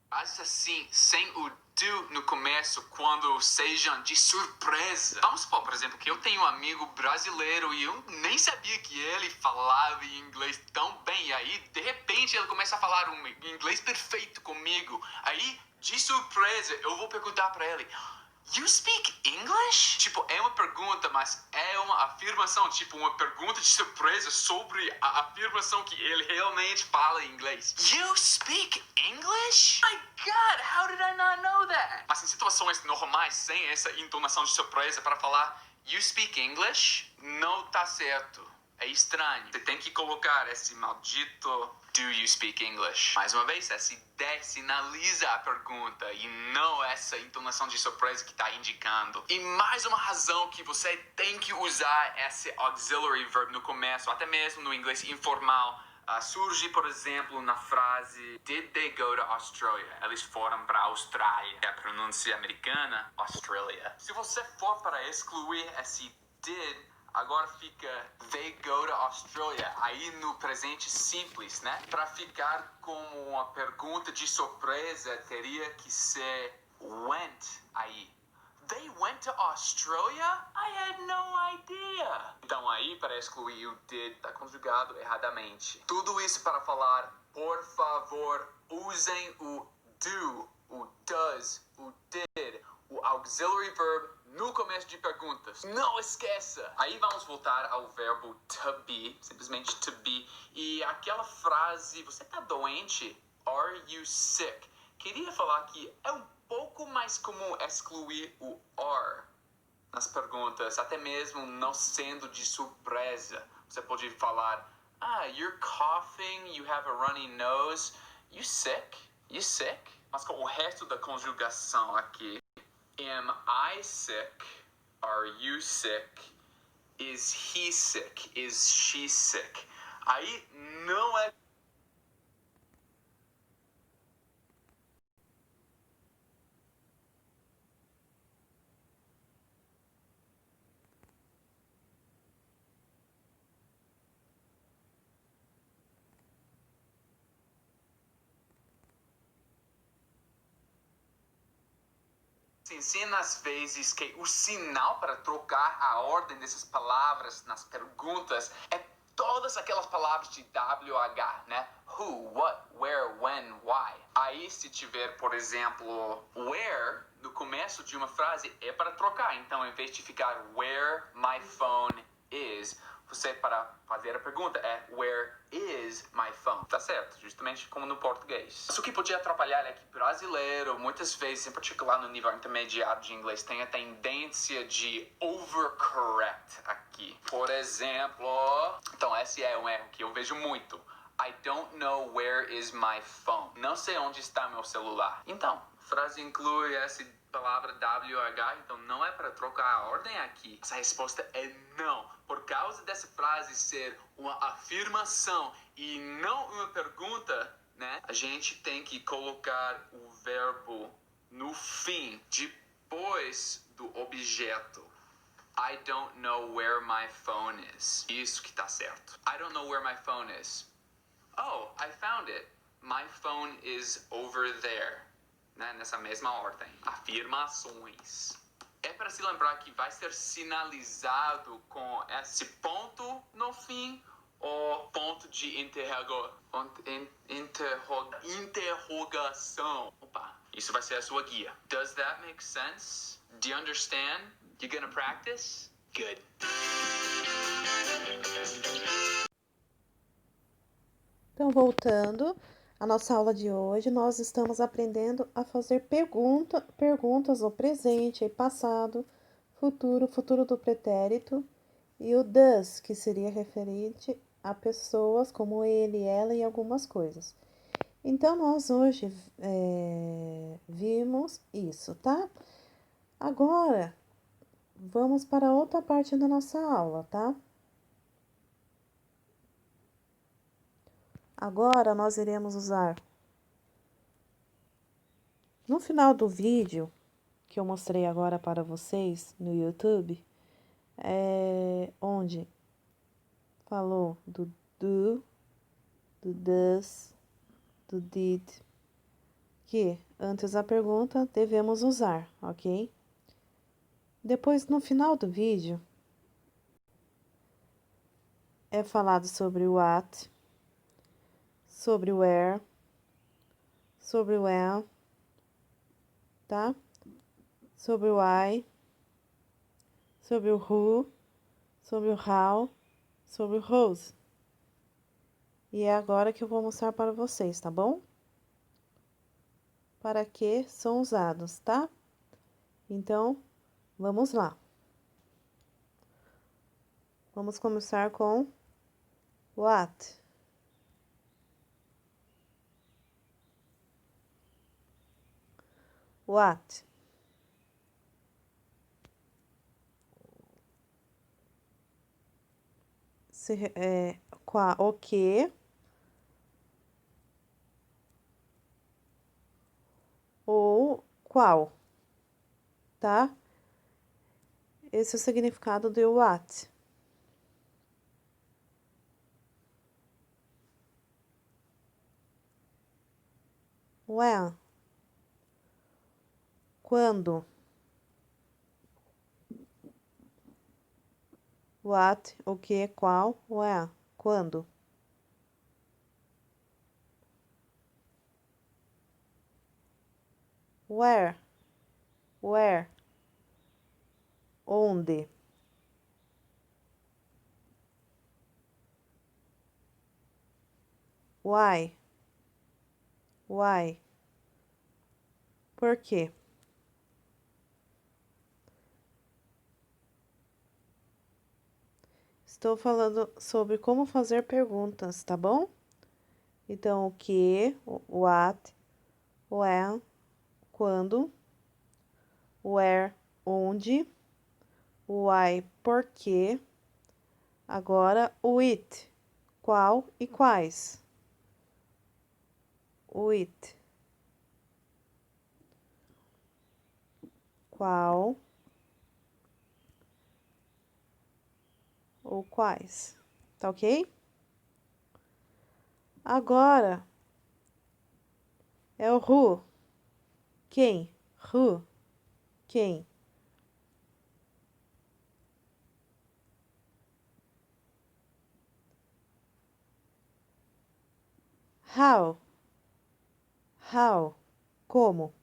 Frases assim, sem o do no começo, quando sejam de surpresa. Vamos supor, por exemplo, que eu tenho um amigo brasileiro e eu nem sabia que ele falava inglês tão bem. E aí, de repente, ele começa a falar um inglês perfeito comigo. Aí, de surpresa, eu vou perguntar para ele: You speak English? Tipo, é uma pergunta, mas é uma afirmação. Tipo, uma pergunta de surpresa sobre a afirmação que ele realmente fala inglês. You speak English? My God, how did I not know that? Mas em situações normais, sem essa entonação de surpresa para falar You speak English, não tá certo. É estranho. Você tem que colocar esse maldito Do you speak English? Mais uma vez, essa ideia sinaliza a pergunta e não essa entonação de surpresa que está indicando. E mais uma razão que você tem que usar esse auxiliary verb no começo, até mesmo no inglês informal. Surge, por exemplo, na frase Did they go to Australia? Eles foram para a Austrália. É a pronúncia americana, Australia. Se você for para excluir esse did, agora fica they go to Australia, aí no presente simples, né? Para ficar como uma pergunta de surpresa, teria que ser went aí. They went to Australia? I had no idea. Então aí, para excluir o did, está conjugado erradamente. Tudo isso para falar, por favor, usem o do, o does, o did, o auxiliary verb no começo de perguntas. Não esqueça! Aí vamos voltar ao verbo to be, simplesmente to be. E aquela frase, você tá doente? Are you sick? Queria falar que é um pouco mais comum excluir o are nas perguntas, até mesmo não sendo de surpresa. Você pode falar, you're coughing, you have a runny nose, you sick? You sick? Mas com o resto da conjugação aqui, am I sick? Are you sick? Is he sick? Is she sick? Aí não é se ensina às vezes que o sinal para trocar a ordem dessas palavras nas perguntas é todas aquelas palavras de WH, né? Who, what, where, when, why. Aí se tiver, por exemplo, where no começo de uma frase é para trocar. Então, em vez de ficar where my phone is, você, para fazer a pergunta, é where is my phone? Tá certo, justamente como no português. Isso que podia atrapalhar é que brasileiro, muitas vezes, em particular no nível intermediário de inglês, tem a tendência de overcorrect aqui. Por exemplo, então esse é um erro que eu vejo muito. I don't know where is my phone. Não sei onde está meu celular. Então, a frase inclui essa palavra WH, então não é para trocar a ordem aqui. Essa resposta é não. Por causa dessa frase ser uma afirmação e não uma pergunta, né? A gente tem que colocar o verbo no fim, depois do objeto. I don't know where my phone is. Isso que tá certo. I don't know where my phone is. Oh, I found it. My phone is over there. Né? Nessa mesma ordem. Afirmações. É para se lembrar que vai ser sinalizado com esse ponto no fim ou ponto de interrogação. Opa, isso vai ser a sua guia. Does that make sense? Do you understand? You gonna practice? Good. Então, voltando à nossa aula de hoje, nós estamos aprendendo a fazer perguntas no presente e passado, futuro do pretérito, e o does, que seria referente a pessoas como ele, ela e algumas coisas. Então, nós hoje vimos isso, tá? Agora, vamos para outra parte da nossa aula, tá? Agora, nós iremos usar no final do vídeo que eu mostrei agora para vocês no YouTube, onde falou do does, do did, que antes da pergunta devemos usar, ok? Depois, no final do vídeo, é falado sobre o what, sobre o where, sobre o when, tá? Sobre o why, sobre o who, sobre o how, sobre o whose. E é agora que eu vou mostrar para vocês, tá bom? Para que são usados, tá? Então, vamos lá. Vamos começar com what. What. O que ou qual, tá? Esse é o significado do what. When. Quando. What, o que, qual, when. Quando. Where. Where. Onde. Why. Why. Por quê? Estou falando sobre como fazer perguntas, tá bom? Então, o que, o what, when, quando, where, onde, why, por quê. Agora, o it, qual e quais. O it. Qual ou quais. Tá ok? Agora é o who. Quem? Who. Quem? How. How. Como?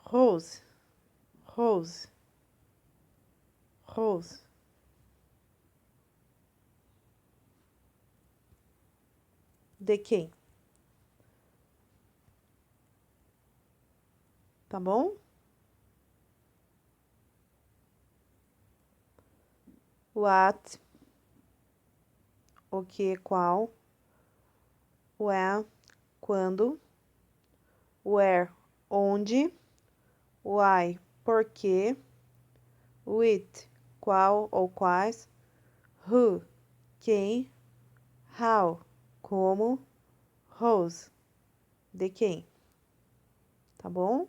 Whose. Whose. Whose. De quem? Tá bom? What. O que, qual. When. Quando. Where. Onde. Why. Por quê. Which. Qual ou quais. Who. Quem. How. Como. Whose. De quem. Tá bom?